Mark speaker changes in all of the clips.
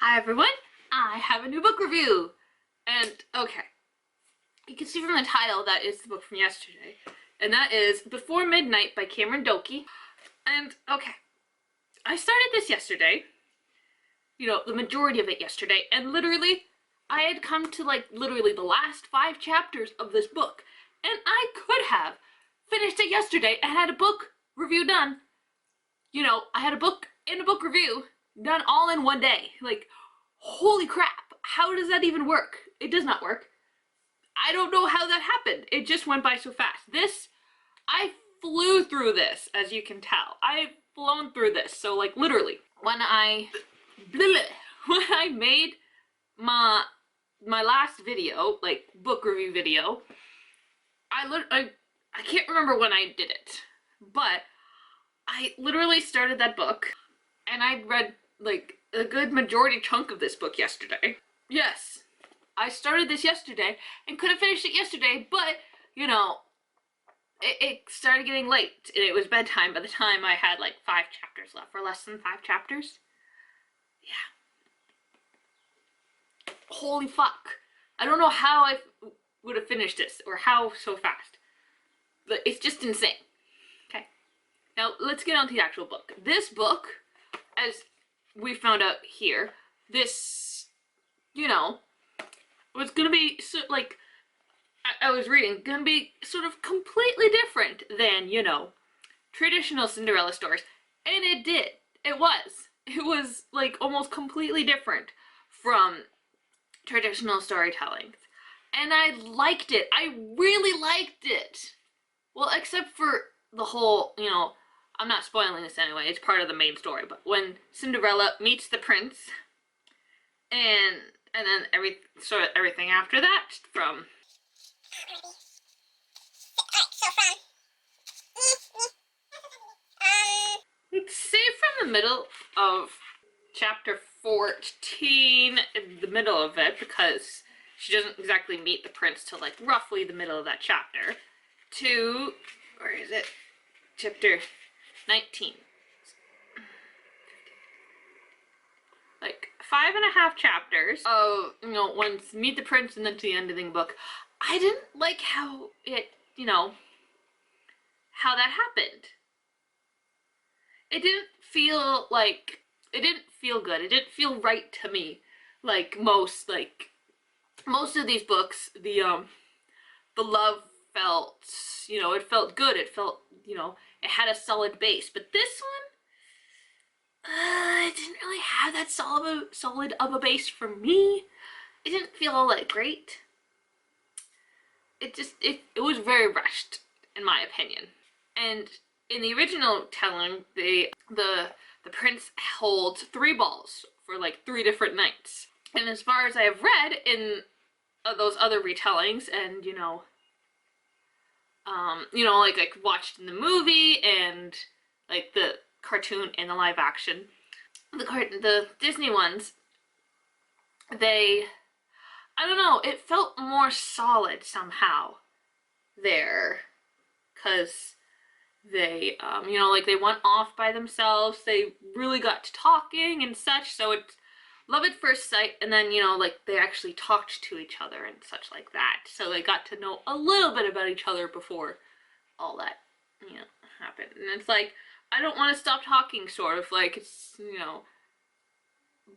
Speaker 1: Hi everyone, I have a new book review, and okay, you can see from the title that is the book from yesterday, and that is Before Midnight by Dokey. And okay, I started this yesterday, the majority of it yesterday, and literally, I had come to literally the last 5 chapters of this book, and I could have finished it yesterday and had a book review done. I had a book and a book review done all in one day. Holy crap, how does that even work? It does not work. I don't know how that happened. It just went by so fast. I flew through this, as you can tell. I've flown through this. So literally, when I made my last video, book review video, I can't remember when I did it, but I literally started that book and I read a good majority chunk of this book yesterday. Yes, I started this yesterday and could have finished it yesterday, but it started getting late and it was bedtime by the time I had 5 chapters left, or less than 5 chapters. Yeah. Holy fuck. I don't know how I would have finished this, or how so fast. But it's just insane. Okay. Now let's get on to the actual book. This book, as we found out here, this, was gonna be I was reading, gonna be sort of completely different than, traditional Cinderella stories. And it did. It was. It was almost completely different from traditional storytelling. And I liked it. I really liked it. Well, except for the whole, I'm not spoiling this anyway, it's part of the main story, but when Cinderella meets the prince, and then everything after that, from let's say from the middle of chapter 14, the middle of it, because she doesn't exactly meet the prince till roughly the middle of that chapter, to, where is it, chapter 19. 5.5 chapters of, once meet the prince and then to the end of the book. I didn't like how it, how that happened. It didn't feel good. It didn't feel right to me. Most of these books, the love felt, it felt good. It felt, it had a solid base. But this one, it didn't really have that solid of a base for me. It didn't feel great. It was very rushed, in my opinion. And in the original telling, the prince holds 3 balls for 3 different nights. And as far as I have read in those other retellings, and watched in the movie and the cartoon and the live action, the Disney ones, I don't know, it felt more solid somehow there, because they, they went off by themselves, they really got to talking and such, so it's love at first sight, and then, they actually talked to each other and such like that, so they got to know a little bit about each other before all that, happened. And it's I don't want to stop talking, sort of, it's,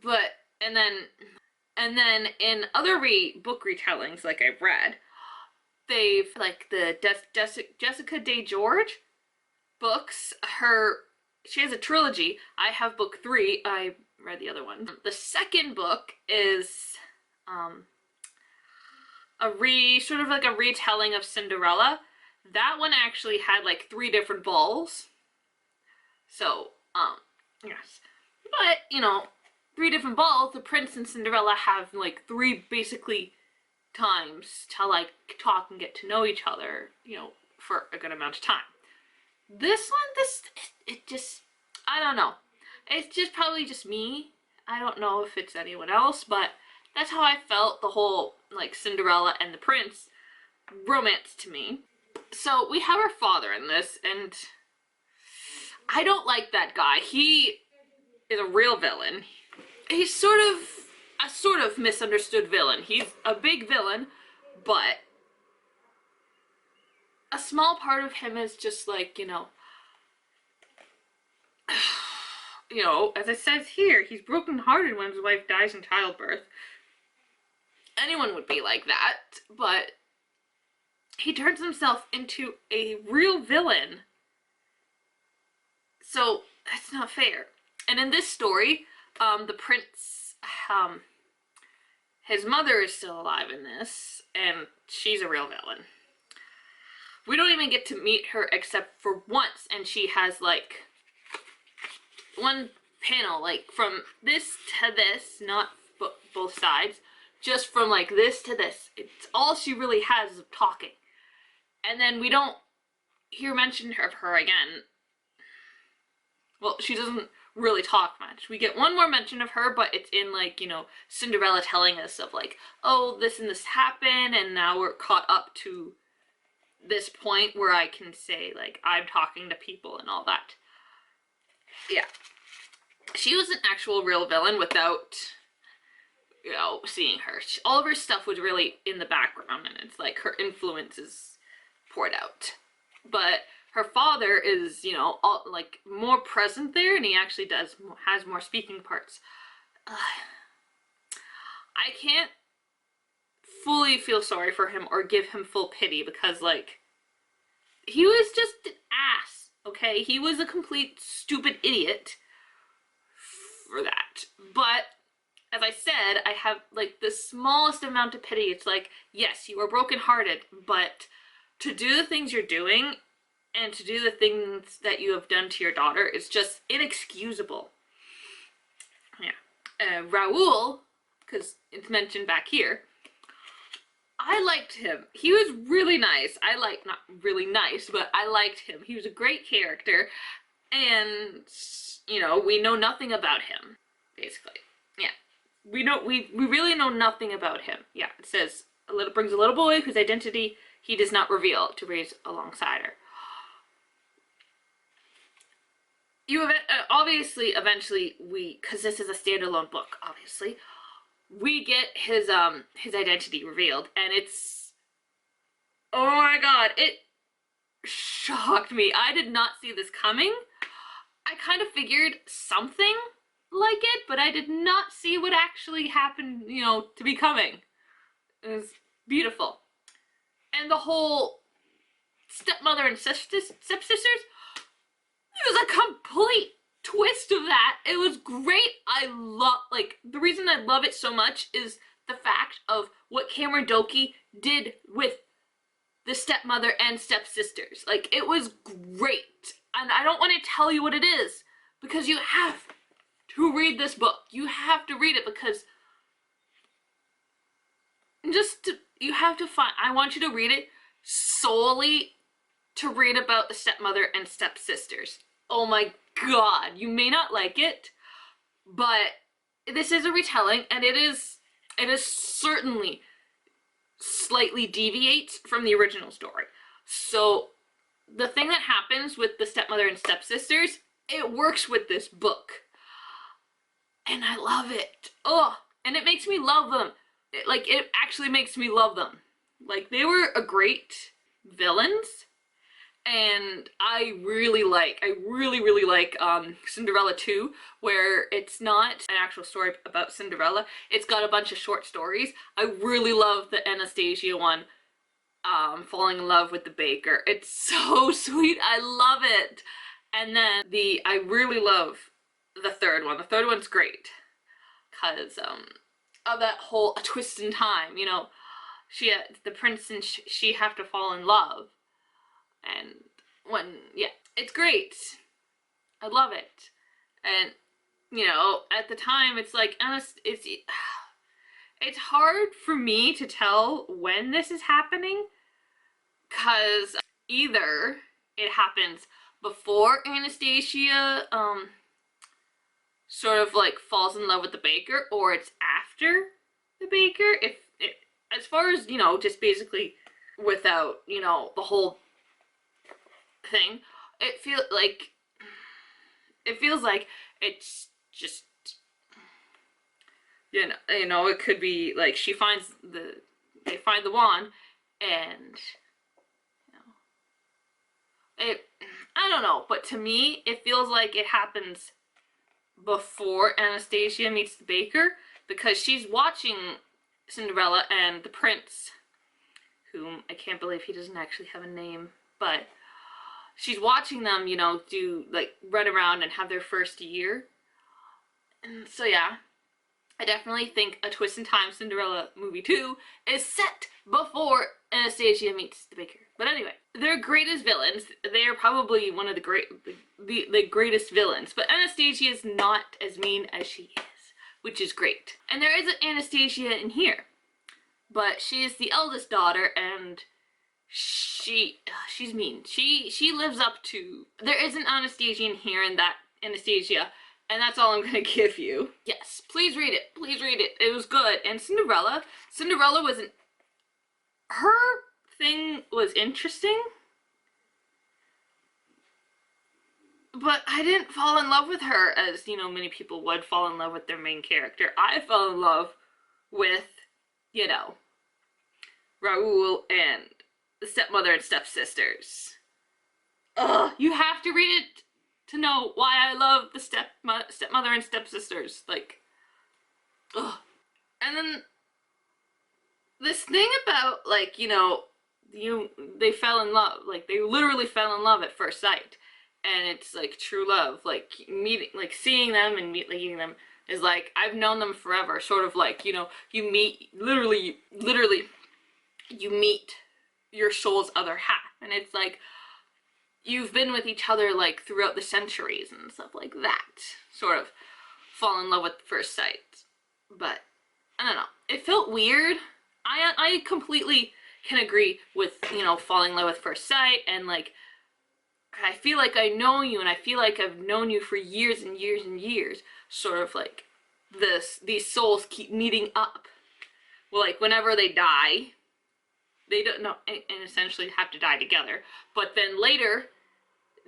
Speaker 1: but, and then in other book retellings, I've read, they've, the Jessica Day George books, she has a trilogy. I have book 3, I read the other one. The second book is, sort of a retelling of Cinderella. That one actually had 3 different balls. So, yes. But, 3 different balls, the prince and Cinderella have 3 basically times to talk and get to know each other, for a good amount of time. This one, it just, I don't know. It's just probably just me. I don't know if it's anyone else, but that's how I felt the whole, Cinderella and the prince romance to me. So we have our father in this, and I don't like that guy. He is a real villain. he's a sort of misunderstood villain. He's a big villain, but a small part of him is just like, as it says here, he's brokenhearted when his wife dies in childbirth. Anyone would be like that, but he turns himself into a real villain. So that's not fair. And in this story, the prince, his mother is still alive in this, and she's a real villain. We don't even get to meet her except for once, and she has like one panel, like from this to this, not both sides, just from like this to this. It's all she really has of talking. And then we don't hear mention of her again. Well, she doesn't really talk much. We get one more mention of her, but it's in like, Cinderella telling us of like, oh, this and this happened, and now we're caught up to this point where I can say like, I'm talking to people and all that. Yeah. She was an actual real villain without, seeing her. All of her stuff was really in the background, and it's like her influence is poured out. But her father is, like more present there, and he actually has more speaking parts. I can't fully feel sorry for him or give him full pity because, like, he was just an ass, okay? He was a complete stupid idiot for that. But as I said, I have like the smallest amount of pity. It's like, yes, you are brokenhearted, but to do the things you're doing and to do the things that you have done to your daughter is just inexcusable. Yeah. Raoul, because it's mentioned back here, I liked him. He was really nice. Not really nice, but I liked him. He was a great character, and, we know nothing about him, basically. Yeah. We really know nothing about him. Yeah, it says, brings a little boy whose identity he does not reveal to raise alongside her. Obviously, eventually, because this is a standalone book, obviously, we get his identity revealed, and it's, oh my god, it shocked me. I did not see this coming. I kind of figured something like it, but I did not see what actually happened, to be coming. It was beautiful. And the whole stepmother and stepsisters, it was a complete twist of that. It was great. The reason I love it so much is the fact of what Cameron Dokey did with the stepmother and stepsisters. Like, it was great. And I don't want to tell you what it is, because you have to read this book. You have to read it, because you have to find, I want you to read it solely to read about the stepmother and stepsisters. Oh my god, you may not like it, but this is a retelling, and it is certainly slightly deviates from the original story. So the thing that happens with the stepmother and stepsisters, it works with this book. And I love it. Oh, and it makes me love them. It actually makes me love them. Like, they were a great villains. And I really like Cinderella 2, where it's not an actual story about Cinderella. It's got a bunch of short stories. I really love the Anastasia one, falling in love with the baker. It's so sweet. I love it. And then I really love the third one. The third one's great because of that whole a twist in time. The prince and she have to fall in love. And it's great. I love it. And, at the time, it's like, it's hard for me to tell when this is happening, because either it happens before Anastasia, sort of like falls in love with the baker, or it's after the baker. As far as, just basically without, the whole thing, it feels like it's just You know, it could be like they find the wand, and you know, it. I don't know, but to me, it feels like it happens before Anastasia meets the baker, because she's watching Cinderella and the prince, whom I can't believe he doesn't actually have a name, but she's watching them, you know, do like run around and have their first year. And so yeah, I definitely think A Twist in Time Cinderella movie 2 is set before Anastasia meets the baker. But anyway, they're great as villains. They're probably one of the greatest villains. But Anastasia is not as mean as she is, which is great. And there is an Anastasia in here, but she is the eldest daughter, and she's mean. She lives up to. There is an Anastasia in here, and that Anastasia. And that's all I'm gonna give you. Yes, please read it. Please read it. It was good. And Cinderella wasn't. Her thing was interesting, but I didn't fall in love with her as, you know, many people would fall in love with their main character. I fell in love with, you know, Raoul and the stepmother and stepsisters. Ugh, you have to read it to know why I love the stepmother and stepsisters. Like, ugh. And then this thing about, like, you know, they fell in love. Like, they literally fell in love at first sight. And it's like true love. Like, seeing them and meeting them is like, I've known them forever. Sort of like, you know, you meet, literally, you meet your soul's other half. And it's like, you've been with each other, like, throughout the centuries and stuff like that. Sort of fall in love at first sight. But, I don't know. It felt weird. I completely can agree with, you know, falling in love at first sight, and, like, I feel like I know you, and I feel like I've known you for years and years and years. Sort of like, these souls keep meeting up. Well, like, whenever they die, they don't know, and essentially have to die together. But then later,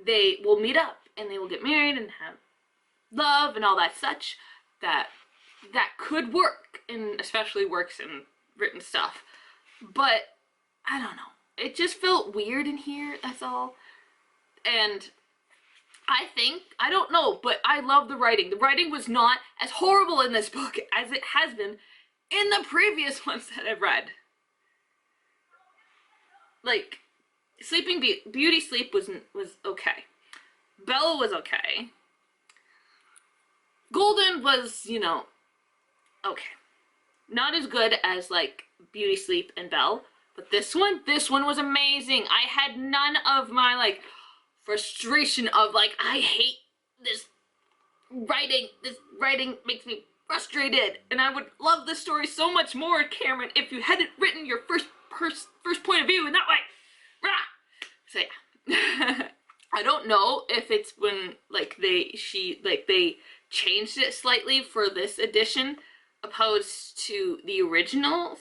Speaker 1: they will meet up, and they will get married and have love and all that such. That could work, and especially works in written stuff. But I don't know. It just felt weird in here, that's all. And I don't know, but I love the writing. The writing was not as horrible in this book as it has been in the previous ones that I've read. Like, Beauty Sleep was okay. Bella was okay. Golden was, you know, okay. Not as good as, like, Beauty Sleep and Belle, but this one was amazing. I had none of my, like, frustration of, like, I hate this writing makes me frustrated, and I would love this story so much more, Cameron, if you hadn't written your first point of view in that way. Rah! So yeah. I don't know if it's when, like, they changed it slightly for this edition opposed to the original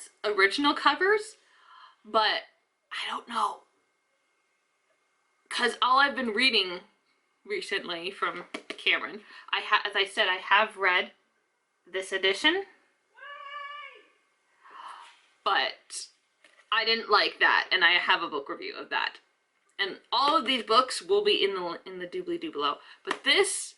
Speaker 1: covers, but I don't know. Because all I've been reading recently from Cameron, as I said, I have read this edition, but I didn't like that, and I have a book review of that. And all of these books will be in the doobly-doo below. But this,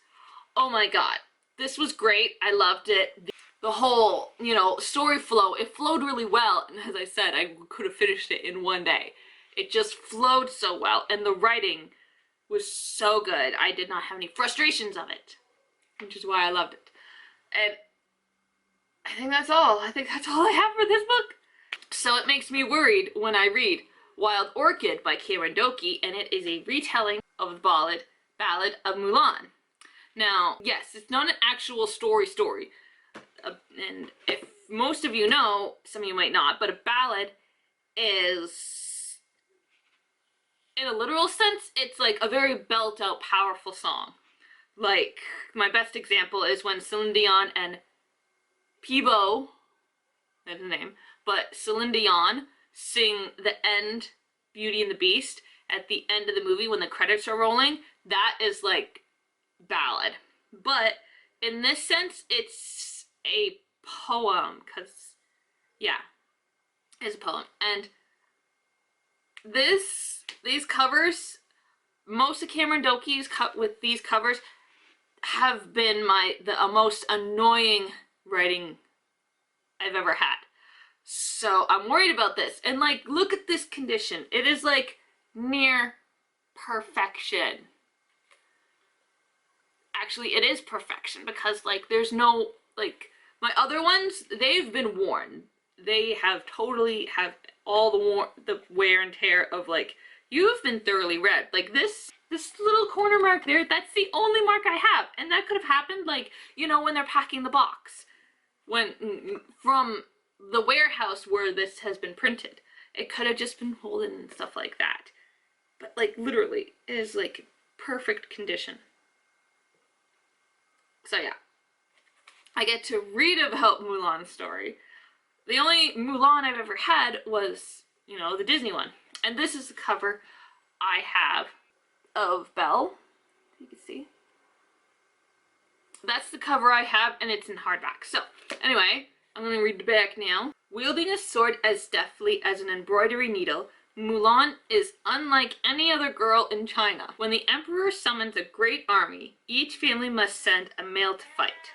Speaker 1: oh my god, this was great. I loved it. The whole, you know, story flow, it flowed really well. And as I said, I could have finished it in one day. It just flowed so well, and the writing was so good. I did not have any frustrations of it, which is why I loved it. And I think that's all. I think that's all I have for this book. So it makes me worried when I read Wild Orchid by Cameron Dokey, and it is a retelling of the Ballad of Mulan. Now, yes, it's not an actual story, and if most of you know, some of you might not, but a ballad is, in a literal sense, it's like a very belt-out, powerful song. Like, my best example is when Celine Dion and Peebo, that's his name, but Celine Dion sing the end Beauty and the Beast at the end of the movie when the credits are rolling. That is like ballad. But in this sense, it's a poem, because, yeah, it's a poem. And these covers, most of Cameron Dokey's with these covers have been the most annoying writing I've ever had. So I'm worried about this. And like, look at this condition. It is like near perfection. Actually, it is perfection because like there's no, like, my other ones, they've been worn. They have totally have all the wear and tear of like, you've been thoroughly read. Like this little corner mark there, that's the only mark I have. And that could have happened like, you know, when they're packing the box. When, from the warehouse where this has been printed. It could have just been folded and stuff like that. But like literally, it is like perfect condition. So yeah, I get to read about Mulan's story. The only Mulan I've ever had was, you know, the Disney one. And this is the cover I have of Belle. You can see. That's the cover I have, and it's in hardback. So, anyway, I'm going to read the back now. Wielding a sword as deftly as an embroidery needle, Mulan is unlike any other girl in China. When the emperor summons a great army, each family must send a male to fight.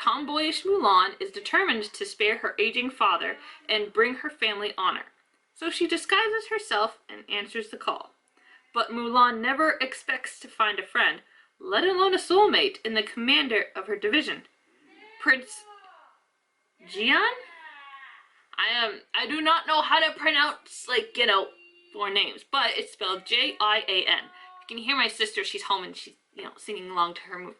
Speaker 1: Tomboyish Mulan is determined to spare her aging father and bring her family honor. So she disguises herself and answers the call. But Mulan never expects to find a friend, let alone a soulmate, in the commander of her division, Prince Jian? I do not know how to pronounce, like, you know, foreign names, but it's spelled Jian. You can hear my sister, she's home and she's, you know, singing along to her movie.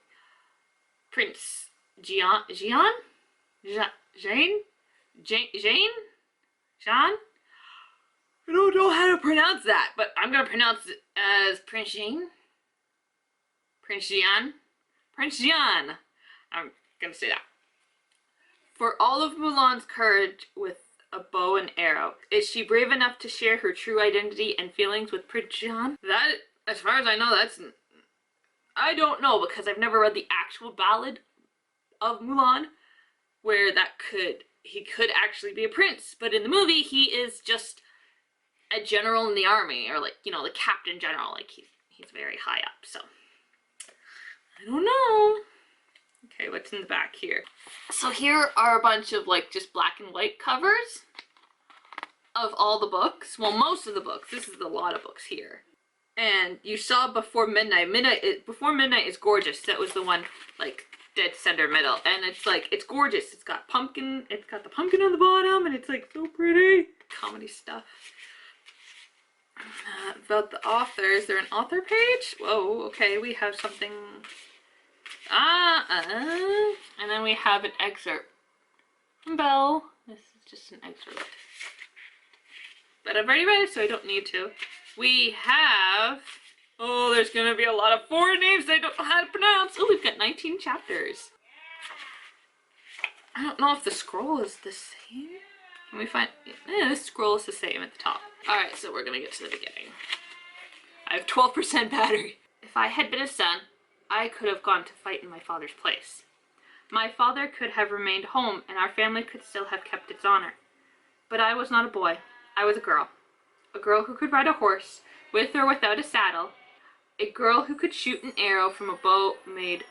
Speaker 1: Prince Jian? Jane? I don't know how to pronounce that, but I'm gonna pronounce it as Prince Jian. Prince Jian. Prince Jian. I'm gonna say that. For all of Mulan's courage with a bow and arrow, is she brave enough to share her true identity and feelings with Prince Jian? That, as far as I know, I don't know, because I've never read the actual ballad of Mulan, where he could actually be a prince, but in the movie, he is just a general in the army, or like, you know, the captain general, like he's very high up, so. I don't know. Okay, what's in the back here? So here are a bunch of like just black and white covers of all the books. Well, most of the books. This is a lot of books here. And you saw Before Midnight. Before Midnight is gorgeous. That was the one like dead center middle. And it's like, it's gorgeous. It's got pumpkin. It's got the pumpkin on the bottom and it's like so pretty. Comedy stuff. About the author. Is there an author page? Whoa, okay, we have something. And then we have an excerpt from Belle. This is just an excerpt. But I've already read it, so I don't need to. We have, oh, there's gonna be a lot of foreign names I don't know how to pronounce. Oh, we've got 19 chapters. I don't know if the scroll is the same. Can we find, yeah, this scroll is the same at the top. Alright, so we're gonna get to the beginning. I have 12% battery. If I had been a son, I could have gone to fight in my father's place. My father could have remained home and our family could still have kept its honor. But I was not a boy. I was a girl. A girl who could ride a horse, with or without a saddle. A girl who could shoot an arrow from a bow made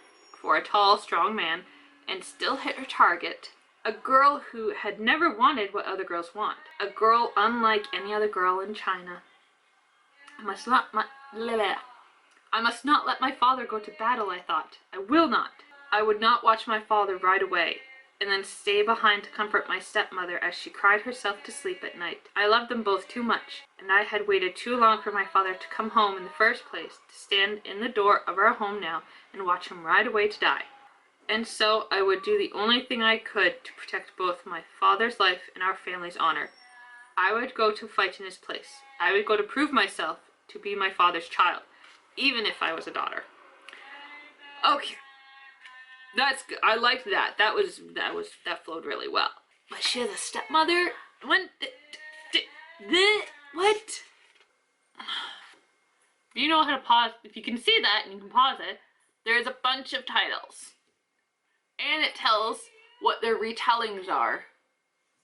Speaker 1: for a tall, strong man and still hit her target. A girl who had never wanted what other girls want. A girl unlike any other girl in China. I must not let my father go to battle, I thought. I will not. I would not watch my father ride away, and then stay behind to comfort my stepmother as she cried herself to sleep at night. I loved them both too much, and I had waited too long for my father to come home in the first place, to stand in the door of our home now and watch him ride away to die. And so I would do the only thing I could to protect both my father's life and our family's honor. I would go to fight in his place. I would go to prove myself to be my father's child, even if I was a daughter. Okay. That's good. I liked that. That flowed really well. Was she the stepmother? What? You know how to pause. If you can see that and you can pause it, there's a bunch of titles. And it tells what their retellings are.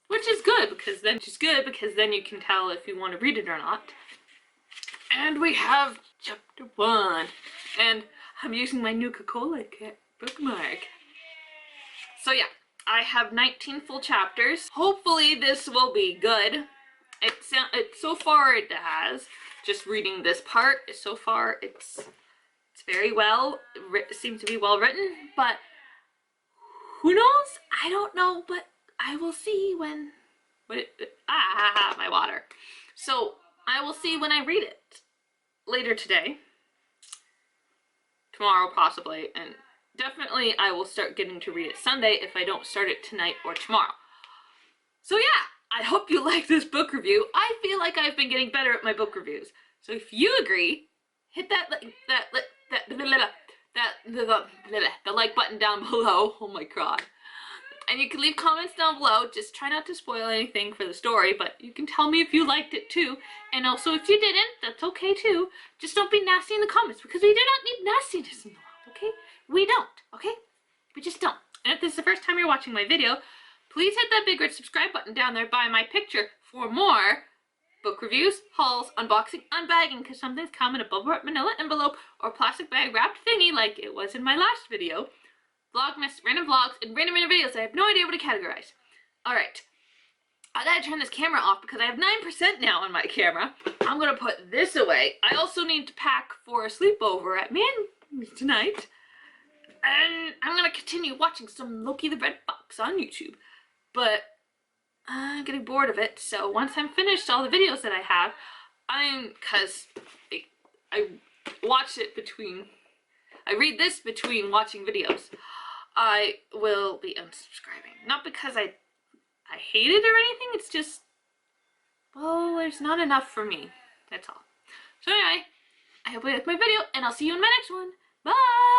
Speaker 1: Which is good because then you can tell if you want to read it or not. And we have chapter 1. And I'm using my Nuka-Cola bookmark. So yeah, I have 19 full chapters. Hopefully this will be good. So far it has. Just reading this part, so far it's very well, it seems to be well written, but who knows? I don't know, but I will see when, my water. So I will see when I read it later today, tomorrow possibly, and definitely I will start getting to read it Sunday if I don't start it tonight or tomorrow. So yeah, I hope you like this book review. I feel like I've been getting better at my book reviews. So if you agree, hit the like button down below. Oh my god. And you can leave comments down below. Just try not to spoil anything for the story, but you can tell me if you liked it too. And also if you didn't, that's okay too. Just don't be nasty in the comments, because we do not need nastiness in the world, okay? We don't, okay? We just don't. And if this is the first time you're watching my video, please hit that big red subscribe button down there by my picture for more book reviews, hauls, unboxing, unbagging, because something's come in a bubble wrap manila envelope or plastic bag wrapped thingy like it was in my last video. Vlogmas, random vlogs, and random videos I have no idea what to categorize. Alright, I gotta turn this camera off because I have 9% now on my camera. I'm gonna put this away. I also need to pack for a sleepover at Man tonight. And I'm gonna continue watching some Lokey the Red Fox on YouTube. But I'm getting bored of it, so once I'm finished all the videos that I have, because I watch it between, I read this between watching videos, I will be unsubscribing. Not because I hate it or anything, it's just, well, there's not enough for me. That's all. So anyway, I hope you liked my video, and I'll see you in my next one. Bye!